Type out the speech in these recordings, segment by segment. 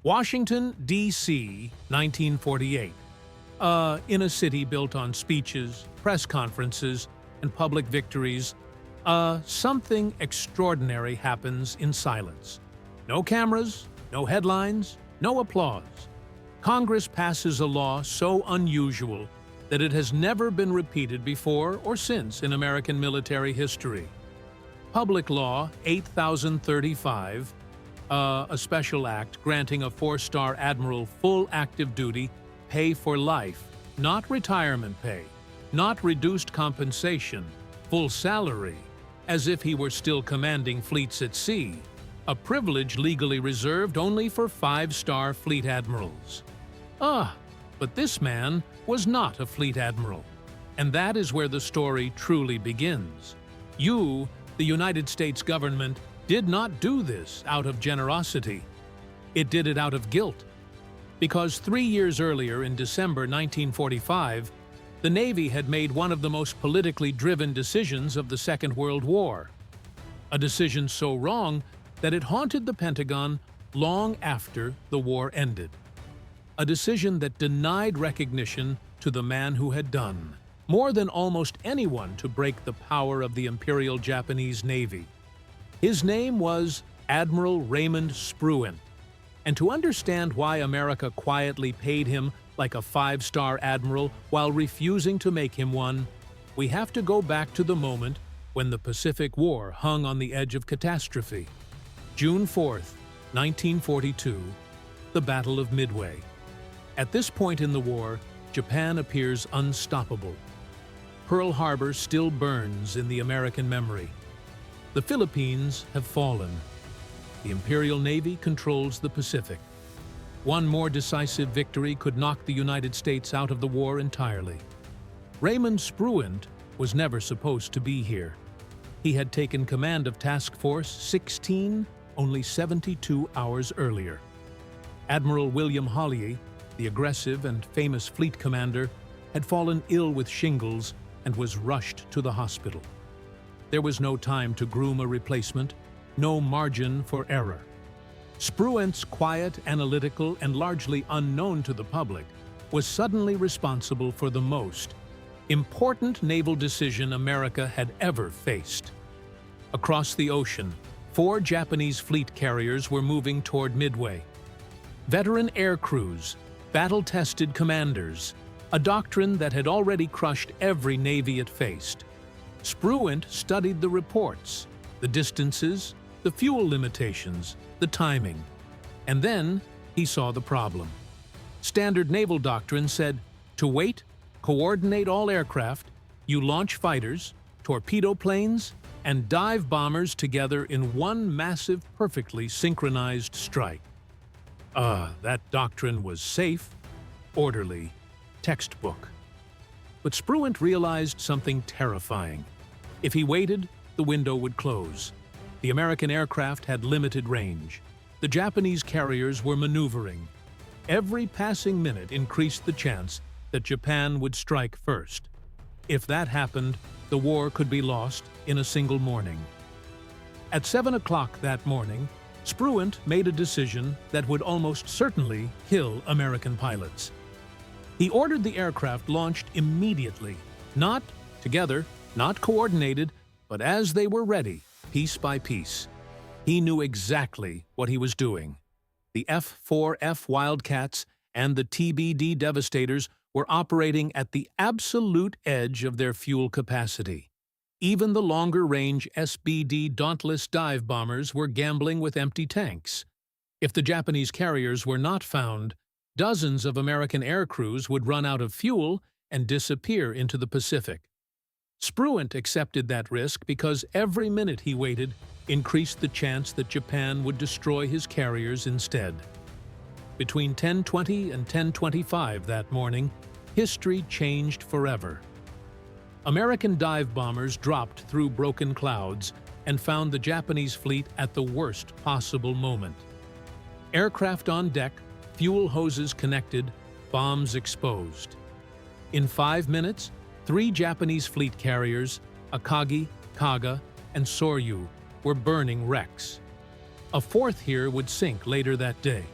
Washington, D.C., 1948. In a city built on speeches, press conferences, and public victories, something extraordinary happens in silence. No cameras, no headlines, no applause. Congress passes a law so unusual that it has never been repeated before or since in American military history. Public Law 8035, a special act granting a four-star admiral full active duty, pay for life, not retirement pay, not reduced compensation, full salary, as if he were still commanding fleets at sea, a privilege legally reserved only for five-star fleet admirals. But this man was not a fleet admiral, and that is where the story truly begins. You, the United States government, did not do this out of generosity. It did it out of guilt. Because 3 years earlier, in December 1945, the Navy had made one of the most politically driven decisions of the Second World War. A decision so wrong that it haunted the Pentagon long after the war ended. A decision that denied recognition to the man who had done more than almost anyone to break the power of the Imperial Japanese Navy. His name was Admiral Raymond Spruance. And to understand why America quietly paid him like a five-star admiral while refusing to make him one, we have to go back to the moment when the Pacific War hung on the edge of catastrophe. June 4th, 1942, the Battle of Midway. At this point in the war, Japan appears unstoppable. Pearl Harbor still burns in the American memory. The Philippines have fallen. The Imperial Navy controls the Pacific. One more decisive victory could knock the United States out of the war entirely. Raymond Spruance was never supposed to be here. He had taken command of Task Force 16 only 72 hours earlier. Admiral William Hawley, the aggressive and famous fleet commander, had fallen ill with shingles and was rushed to the hospital. There was no time to groom a replacement, no margin for error. Spruance, quiet, analytical, and largely unknown to the public, was suddenly responsible for the most important naval decision America had ever faced. Across the ocean, 4 Japanese fleet carriers were moving toward Midway. Veteran air crews, battle-tested commanders, a doctrine that had already crushed every navy it faced. Spruance studied the reports, the distances, the fuel limitations, the timing. And then he saw the problem. Standard naval doctrine said, to wait, coordinate all aircraft, you launch fighters, torpedo planes, and dive bombers together in one massive, perfectly synchronized strike. That doctrine was safe, orderly, textbook. But Spruance realized something terrifying. If he waited, the window would close. The American aircraft had limited range. The Japanese carriers were maneuvering. Every passing minute increased the chance that Japan would strike first. If that happened, the war could be lost in a single morning. At 7 o'clock that morning, Spruance made a decision that would almost certainly kill American pilots. He ordered the aircraft launched immediately, not together, not coordinated, but as they were ready, piece by piece. He knew exactly what he was doing. The F-4F Wildcats and the TBD Devastators were operating at the absolute edge of their fuel capacity. Even the longer-range SBD Dauntless dive bombers were gambling with empty tanks. If the Japanese carriers were not found, dozens of American air crews would run out of fuel and disappear into the Pacific. Spruance accepted that risk because every minute he waited increased the chance that Japan would destroy his carriers instead. Between 10:20 and 10:25 that morning, history changed forever. American dive bombers dropped through broken clouds and found the Japanese fleet at the worst possible moment. Aircraft on deck, fuel hoses connected, bombs exposed. In 5 minutes, 3 Japanese fleet carriers, Akagi, Kaga, and Soryu, were burning wrecks. A fourth here would sink later that day.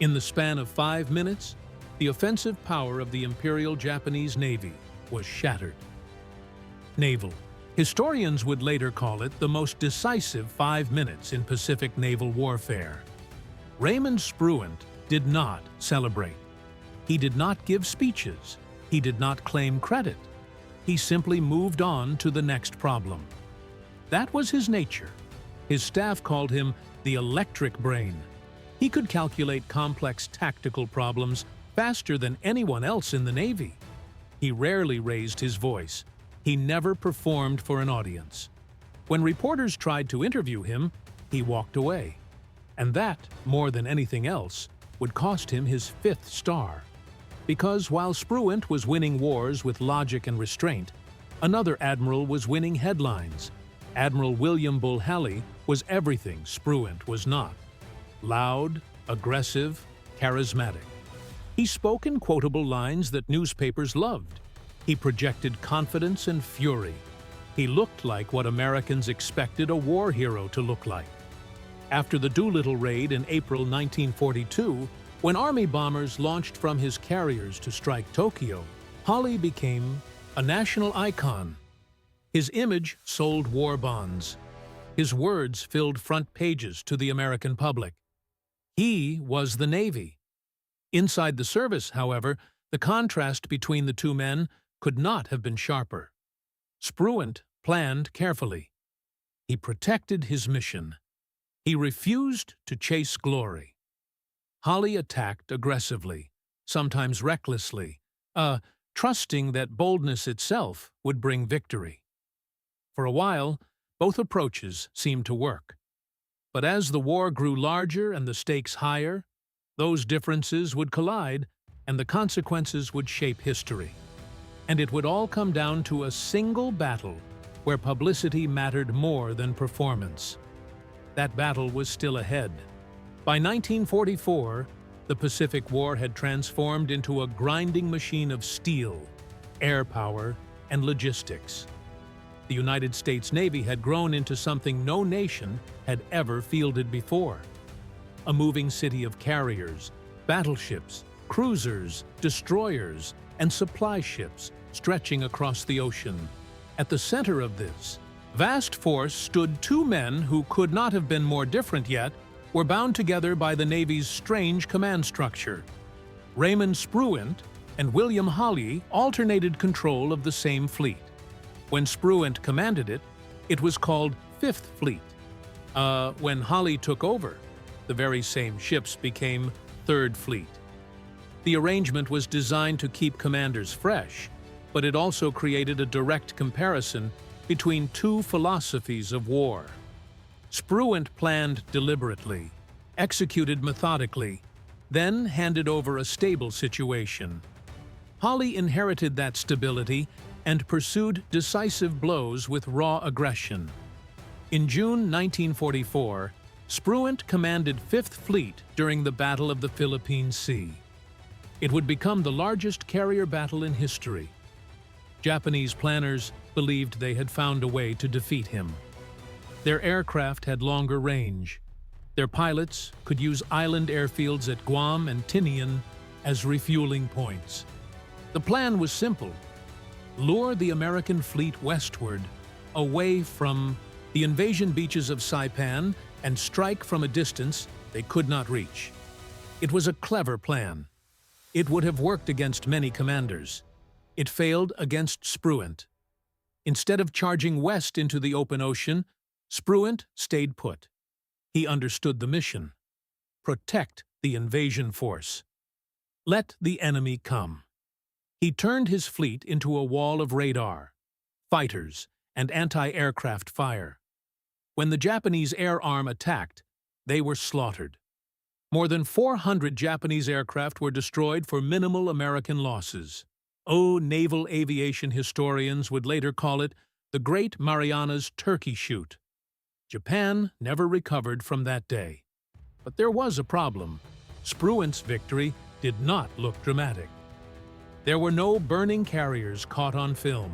In the span of 5 minutes, the offensive power of the Imperial Japanese Navy was shattered. Naval. Historians would later call it the most decisive 5 minutes in Pacific naval warfare. Raymond Spruance did not celebrate. He did not give speeches. He did not claim credit. He simply moved on to the next problem. That was his nature. His staff called him the electric brain. He could calculate complex tactical problems faster than anyone else in the Navy. He rarely raised his voice. He never performed for an audience. When reporters tried to interview him, he walked away. And that, more than anything else, would cost him his 5th star. Because while Spruance was winning wars with logic and restraint, another admiral was winning headlines. Admiral William Bull Halley was everything Spruance was not. Loud, aggressive, charismatic. He spoke in quotable lines that newspapers loved. He projected confidence and fury. He looked like what Americans expected a war hero to look like. After the Doolittle raid in April 1942, when Army bombers launched from his carriers to strike Tokyo, Halley became a national icon. His image sold war bonds. His words filled front pages to the American public. He was the Navy. Inside the service, however, the contrast between the two men could not have been sharper. Spruance planned carefully. He protected his mission. He refused to chase glory. Halley attacked aggressively, sometimes recklessly, trusting that boldness itself would bring victory. For a while, both approaches seemed to work. But as the war grew larger and the stakes higher, those differences would collide and the consequences would shape history. And it would all come down to a single battle where publicity mattered more than performance. That battle was still ahead. By 1944, the Pacific War had transformed into a grinding machine of steel, air power, and logistics. The United States Navy had grown into something no nation had ever fielded before. A moving city of carriers, battleships, cruisers, destroyers, and supply ships stretching across the ocean. At the center of this vast force stood two men who could not have been more different yet were bound together by the Navy's strange command structure. Raymond Spruance and William Halley alternated control of the same fleet. When Spruance commanded it, it was called Fifth Fleet. When Halley took over, the very same ships became Third Fleet. The arrangement was designed to keep commanders fresh, but it also created a direct comparison between two philosophies of war. Spruance planned deliberately, executed methodically, then handed over a stable situation. Halley inherited that stability and pursued decisive blows with raw aggression. In June 1944, Spruance commanded Fifth Fleet during the Battle of the Philippine Sea. It would become the largest carrier battle in history. Japanese planners believed they had found a way to defeat him. Their aircraft had longer range. Their pilots could use island airfields at Guam and Tinian as refueling points. The plan was simple: lure the American fleet westward, away from the invasion beaches of Saipan, and strike from a distance they could not reach. It was a clever plan. It would have worked against many commanders. It failed against Spruance. Instead of charging west into the open ocean, Spruance stayed put. He understood the mission: protect the invasion force. Let the enemy come. He turned his fleet into a wall of radar, fighters, and anti-aircraft fire. When the Japanese air arm attacked, they were slaughtered. More than 400 Japanese aircraft were destroyed for minimal American losses. Naval aviation historians would later call it the Great Marianas Turkey Shoot. Japan never recovered from that day. But there was a problem. Spruance's victory did not look dramatic. There were no burning carriers caught on film,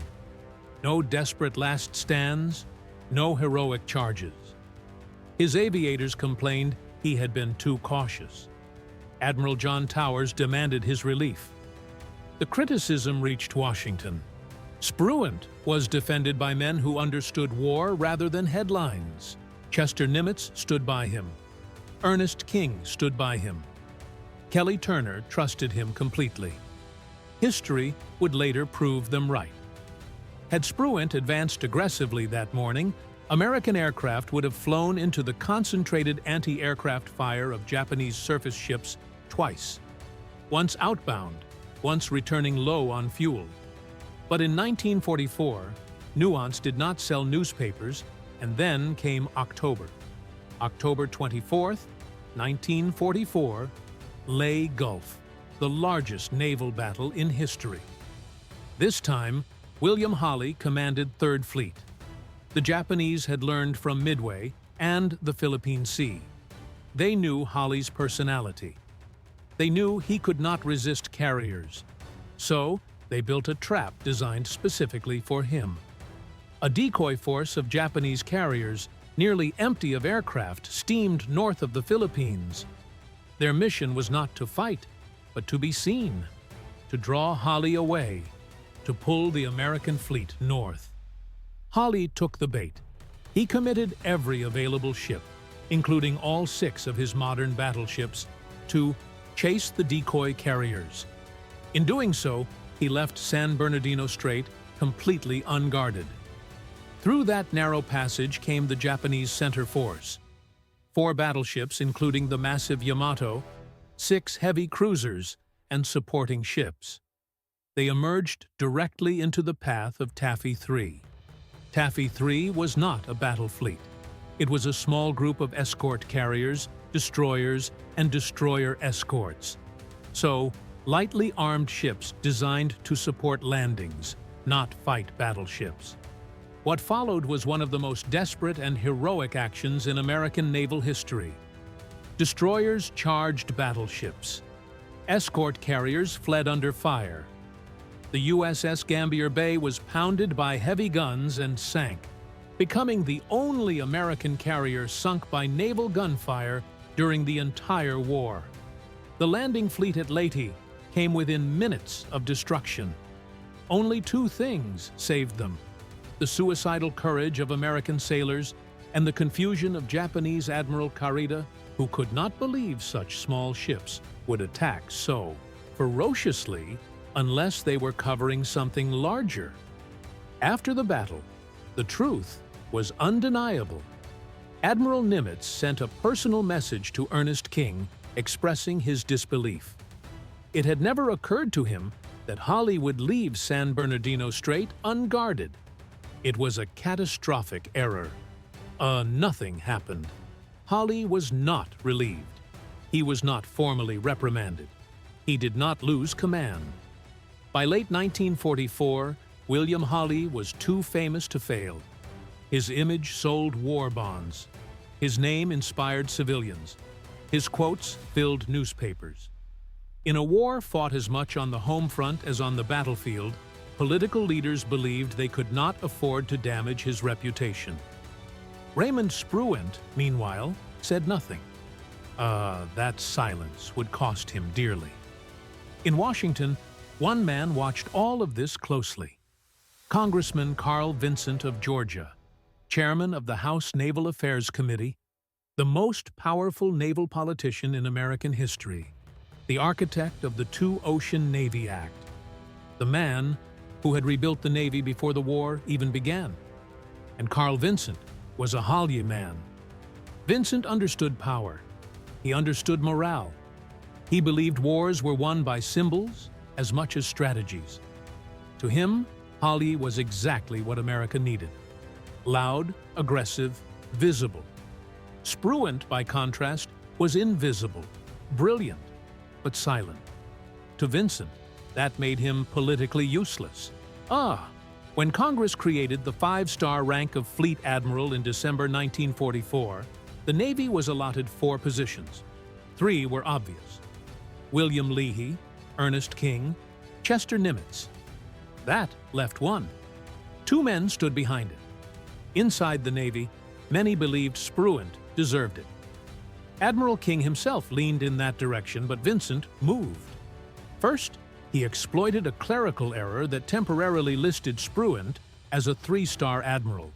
no desperate last stands, no heroic charges. His aviators complained he had been too cautious. Admiral John Towers demanded his relief. The criticism reached Washington. Spruance was defended by men who understood war rather than headlines. Chester Nimitz stood by him. Ernest King stood by him. Kelly Turner trusted him completely. History would later prove them right. Had Spruance advanced aggressively that morning, American aircraft would have flown into the concentrated anti-aircraft fire of Japanese surface ships twice. Once outbound, once returning low on fuel. But in 1944, Nuance did not sell newspapers, and then came October. October 24th, 1944, Ley Gulf, the largest naval battle in history. This time, William Hawley commanded Third Fleet. The Japanese had learned from Midway and the Philippine Sea. They knew Hawley's personality. They knew he could not resist carriers. So, they built a trap designed specifically for him. A decoy force of Japanese carriers, nearly empty of aircraft, steamed north of the Philippines. Their mission was not to fight, but to be seen, to draw Hawley away, to pull the American fleet north. Hawley took the bait. He committed every available ship, including all 6 of his modern battleships, to chase the decoy carriers. In doing so, he left San Bernardino Strait completely unguarded. Through that narrow passage came the Japanese center force. 4 battleships, including the massive Yamato, 6 heavy cruisers, and supporting ships. They emerged directly into the path of Taffy 3. Taffy 3 was not a battle fleet. It was a small group of escort carriers, destroyers, and destroyer escorts. So, lightly armed ships designed to support landings, not fight battleships. What followed was one of the most desperate and heroic actions in American naval history. Destroyers charged battleships. Escort carriers fled under fire. The USS Gambier Bay was pounded by heavy guns and sank, becoming the only American carrier sunk by naval gunfire during the entire war. The landing fleet at Leyte came within minutes of destruction. Only 2 things saved them: the suicidal courage of American sailors and the confusion of Japanese Admiral Karida, who could not believe such small ships would attack so ferociously unless they were covering something larger. After the battle, the truth was undeniable. Admiral Nimitz sent a personal message to Ernest King expressing his disbelief. It had never occurred to him that Hawley would leave San Bernardino Strait unguarded. It was a catastrophic error. Nothing happened. Hawley was not relieved. He was not formally reprimanded. He did not lose command. By late 1944, William Hawley was too famous to fail. His image sold war bonds. His name inspired civilians. His quotes filled newspapers. In a war fought as much on the home front as on the battlefield, political leaders believed they could not afford to damage his reputation. Raymond Spruance, meanwhile, said nothing. That silence would cost him dearly. In Washington, one man watched all of this closely. Congressman Carl Vinson of Georgia, chairman of the House Naval Affairs Committee, the most powerful naval politician in American history, the architect of the Two-Ocean Navy Act, the man who had rebuilt the Navy before the war even began. And Carl Vinson was a Hawley man. Vincent understood power. He understood morale. He believed wars were won by symbols as much as strategies. To him, Hawley was exactly what America needed. Loud, aggressive, visible. Spruance, by contrast, was invisible, brilliant, but silent. To Vincent, that made him politically useless. When Congress created the 5-star rank of Fleet Admiral in December 1944, the Navy was allotted 4 positions. 3 were obvious: William Leahy, Ernest King, Chester Nimitz. That left 1. 2 men stood behind it. Inside the Navy, many believed Spruance deserved it. Admiral King himself leaned in that direction, but Vincent moved. First, he exploited a clerical error that temporarily listed Spruant as a 3-star admiral.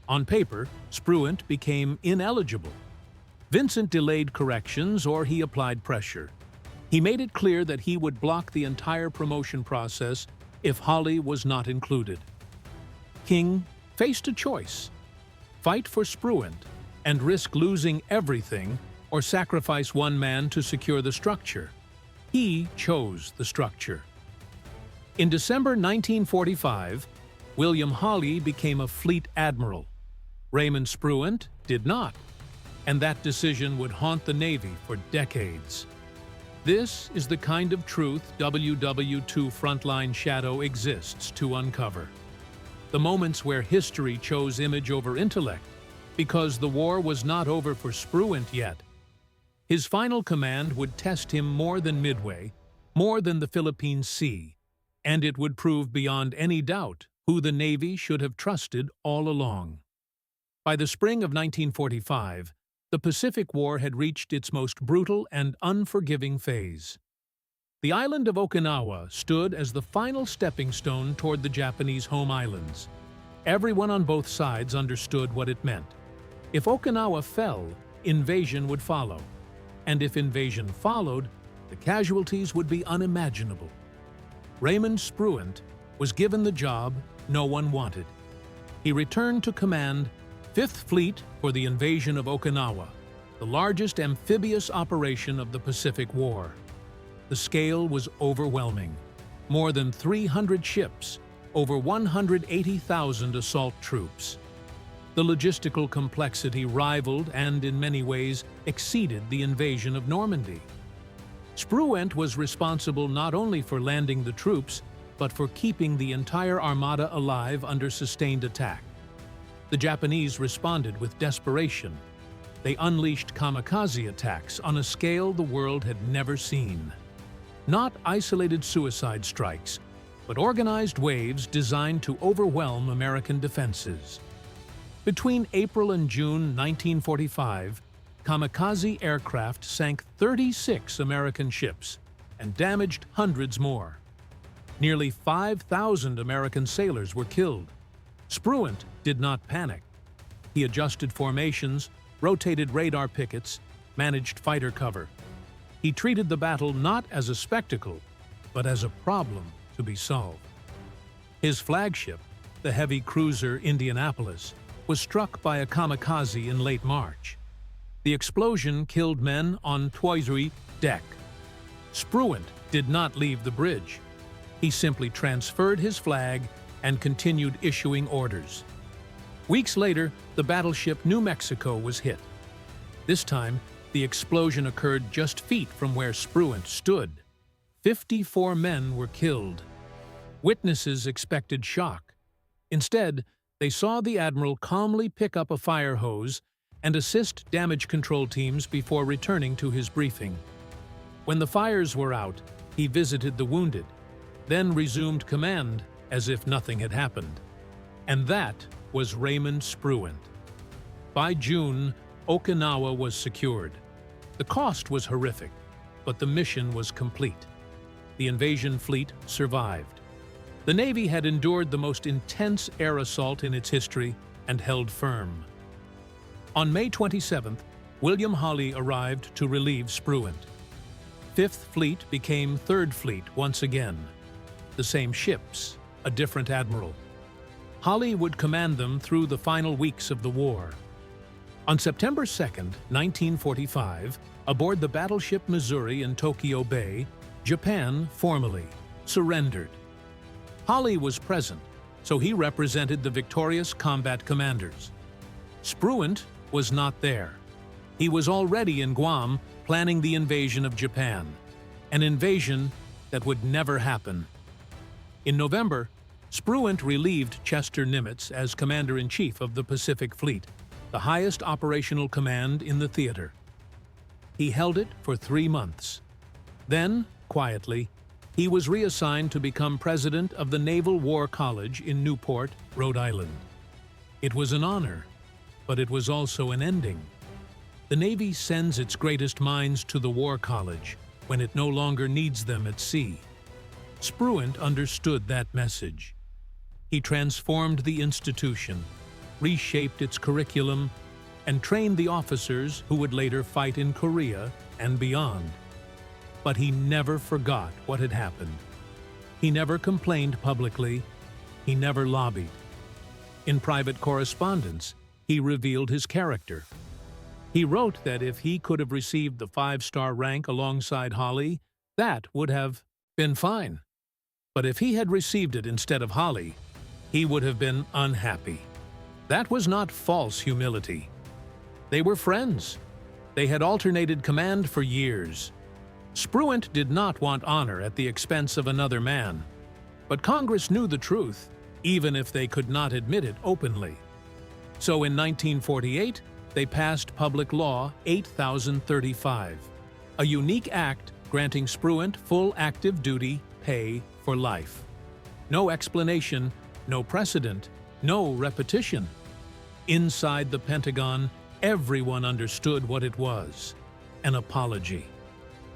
On paper, Spruant became ineligible. Vincent delayed corrections or he applied pressure. He made it clear that he would block the entire promotion process if Hawley was not included. King faced a choice: fight for Spruant and risk losing everything, or sacrifice one man to secure the structure. He chose the structure. In December 1945, William Hawley became a Fleet Admiral. Raymond Spruance did not, and that decision would haunt the Navy for decades. This is the kind of truth WW2 Frontline Shadow exists to uncover. The moments where history chose image over intellect, because the war was not over for Spruance yet. His final command would test him more than Midway, more than the Philippine Sea, and it would prove beyond any doubt who the Navy should have trusted all along. By the spring of 1945, the Pacific War had reached its most brutal and unforgiving phase. The island of Okinawa stood as the final stepping stone toward the Japanese home islands. Everyone on both sides understood what it meant. If Okinawa fell, invasion would follow. And if invasion followed, the casualties would be unimaginable. Raymond Spruance was given the job no one wanted. He returned to command 5th Fleet for the invasion of Okinawa, the largest amphibious operation of the Pacific War. The scale was overwhelming. More than 300 ships, over 180,000 assault troops. The logistical complexity rivaled and, in many ways, exceeded the invasion of Normandy. Spruance was responsible not only for landing the troops, but for keeping the entire armada alive under sustained attack. The Japanese responded with desperation. They unleashed kamikaze attacks on a scale the world had never seen. Not isolated suicide strikes, but organized waves designed to overwhelm American defenses. Between April and June 1945, kamikaze aircraft sank 36 American ships and damaged hundreds more. Nearly 5,000 American sailors were killed. Spruance did not panic. He adjusted formations, rotated radar pickets, managed fighter cover. He treated the battle not as a spectacle, but as a problem to be solved. His flagship, the heavy cruiser Indianapolis, was struck by a kamikaze in late March. The explosion killed men on Toisui deck. Spruance did not leave the bridge. He simply transferred his flag and continued issuing orders. Weeks later, the battleship New Mexico was hit. This time, the explosion occurred just feet from where Spruance stood. 54 men were killed. Witnesses expected shock. Instead, they saw the admiral calmly pick up a fire hose and assist damage control teams before returning to his briefing. When the fires were out, he visited the wounded, then resumed command as if nothing had happened. And that was Raymond Spruance. By June, Okinawa was secured. The cost was horrific, but the mission was complete. The invasion fleet survived. The Navy had endured the most intense air assault in its history and held firm. On May 27th, William Hawley arrived to relieve Spruance. 5th Fleet became 3rd Fleet once again. The same ships, a different admiral. Hawley would command them through the final weeks of the war. On September 2nd, 1945, aboard the battleship Missouri in Tokyo Bay, Japan formally surrendered. Hawley was present, so he represented the victorious combat commanders. Spruance was not there. He was already in Guam planning the invasion of Japan, an invasion that would never happen. In November, Spruance relieved Chester Nimitz as Commander-in-Chief of the Pacific Fleet, the highest operational command in the theater. He held it for 3 months. Then, quietly, he was reassigned to become president of the Naval War College in Newport, Rhode Island. It was an honor, but it was also an ending. The Navy sends its greatest minds to the War College when it no longer needs them at sea. Spruance understood that message. He transformed the institution, reshaped its curriculum, and trained the officers who would later fight in Korea and beyond. But he never forgot what had happened. He never complained publicly. He never lobbied. In private correspondence, he revealed his character. He wrote that if he could have received the 5-star rank alongside Holly, that would have been fine. But if he had received it instead of Holly, he would have been unhappy. That was not false humility. They were friends. They had alternated command for years. Spruance did not want honor at the expense of another man. But Congress knew the truth, even if they could not admit it openly. So in 1948, they passed Public Law 8035, a unique act granting Spruance full active duty pay for life. No explanation, no precedent, no repetition. Inside the Pentagon, everyone understood what it was: an apology.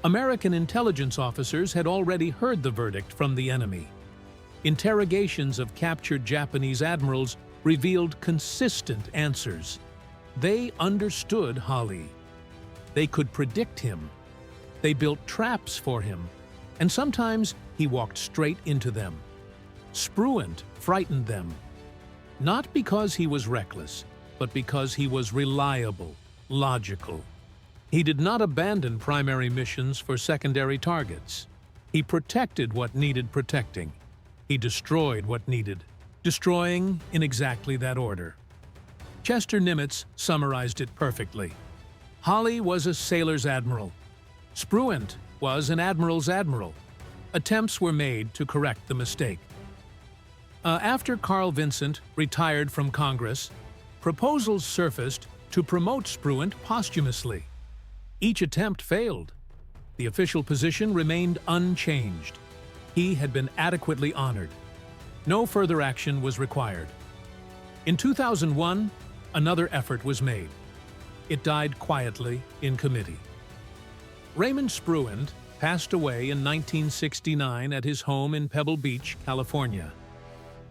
American intelligence officers had already heard the verdict from the enemy. Interrogations of captured Japanese admirals revealed consistent answers. They understood Holly. They could predict him. They built traps for him, and sometimes he walked straight into them. Spruance frightened them, not because he was reckless, but because he was reliable, logical. He did not abandon primary missions for secondary targets. He protected what needed protecting. He destroyed what needed destroying in exactly that order. Chester Nimitz summarized it perfectly. Holly was a sailor's admiral. Spruance was an admiral's admiral. Attempts were made to correct the mistake. After Carl Vinson retired from Congress, proposals surfaced to promote Spruance posthumously. Each attempt failed. The official position remained unchanged. He had been adequately honored. No further action was required. In 2001, another effort was made. It died quietly in committee. Raymond Spruance passed away in 1969 at his home in Pebble Beach, California.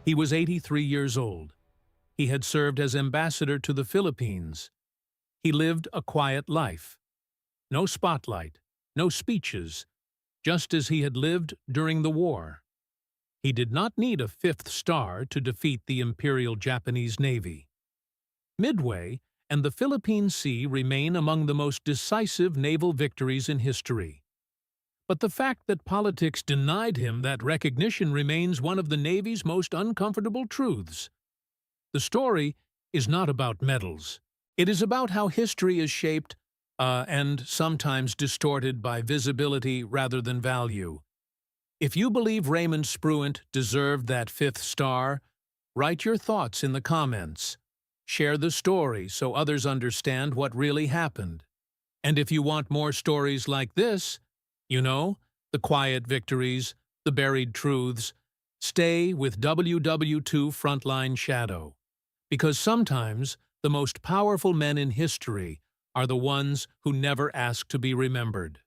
He was 83 years old. He had served as ambassador to the Philippines. He lived a quiet life. No spotlight, no speeches, just as he had lived during the war. He did not need a 5th star to defeat the Imperial Japanese Navy. Midway and the Philippine Sea remain among the most decisive naval victories in history. But the fact that politics denied him that recognition remains one of the Navy's most uncomfortable truths. The story is not about medals. It is about how history is shaped and sometimes distorted by visibility rather than value. If you believe Raymond Spruance deserved that 5th star, write your thoughts in the comments. Share the story so others understand what really happened. And if you want more stories like this, the quiet victories, the buried truths, stay with WW2 Frontline Shadow. Because sometimes the most powerful men in history are the ones who never ask to be remembered.